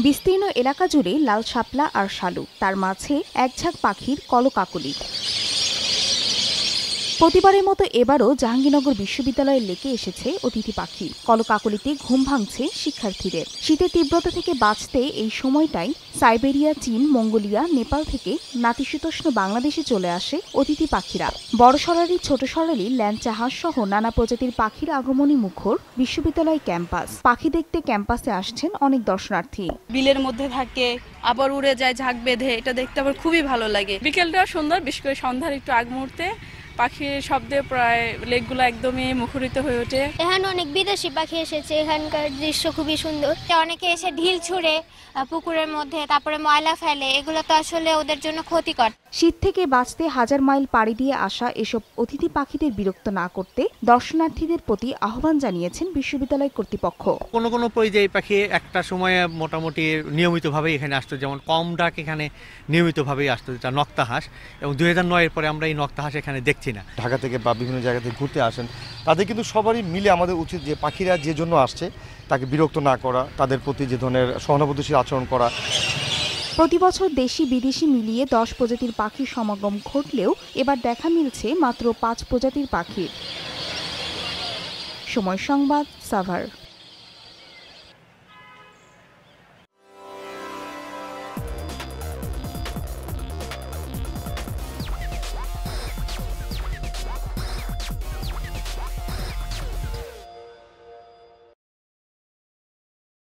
বিস্তীর্ণ এলাকা জুড়ে লাল শাপলা আর শালুক, তার মাঝে একঝাঁক পাখির কলকাকলি। প্রতিবারের মতো এবারও জাহাঙ্গীরনগর বিশ্ববিদ্যালয়ের লেকে এসেছে অতিথি পাখি। কলকাকলিতে ঘুম ভাঙছে শিক্ষার্থীদের। শীতের তীব্রতা থেকে বাঁচতে এই সময়টাই সাইবেরিয়া, চীন, মঙ্গোলিয়া, নেপাল থেকে নাতিশীতোষ্ণ বাংলাদেশে চলে আসে অতিথি পাখিরা। বড় সরালি, ছোট সরালি, ল্যাংচা হাঁস সহ নানা প্রজাতির পাখির আগমনী মুখর বিশ্ববিদ্যালয় ক্যাম্পাস। পাখি দেখতে ক্যাম্পাসে আসছেন অনেক দর্শনার্থী। বিলের মধ্যে থাকে, আবার উড়ে যায় ঝাঁক বেঁধে, এটা দেখতে আবার খুবই ভালো লাগে। বিকেলটা সুন্দর, বিশেষ করে সন্ধ্যার একটু আগ মুহূর্তে পাখির শব্দে প্রায় লেকগুলো একদমই মুখরিত হয়ে ওঠে। এখানে অনেক বিদেশি পাখি এসেছে, এখানকার দৃশ্য খুবই সুন্দর। অনেকে এসে ঢিল ছুঁড়ে পুকুরের মধ্যে, তারপরে ময়লা ফেলে, এগুলো তো আসলে ওদের জন্য ক্ষতিকর। শীত থেকে বাঁচতে হাজার মাইল পাড়ি দিয়ে আসা এসব অতিথি পাখিদের বিরক্ত না করতে দর্শনার্থীদের প্রতি আহ্বান জানিয়েছেন বিশ্ববিদ্যালয় কর্তৃপক্ষ। কোনো কোনো পরিযায়ী পাখি একটা সময়ে মোটামুটি নিয়মিতভাবে এখানে আসতো, যেমন কম ডাক এখানে নিয়মিতভাবেই আসতো, যেটা নক্তা হাঁস, এবং 2009-এর পরে আমরা এই নক্তা হাঁস এখানে দেখছি না। ঢাকা থেকে বা বিভিন্ন জায়গা থেকে ঘুরতে আসেন, তাদের কিন্তু সবারই মিলে আমাদের উচিত যে পাখিরা যে জন্য আসছে তাকে বিরক্ত না করা, তাদের প্রতি যে ধরনের সহানুভূতিশীল আচরণ করা। প্রতি বছর দেশি বিদেশি মিলিয়ে 10 প্রজাতির পাখির সমাগম ঘটলেও এবার দেখা মিলছে মাত্র 5 প্রজাতির পাখির। সময় সংবাদ, সাভার।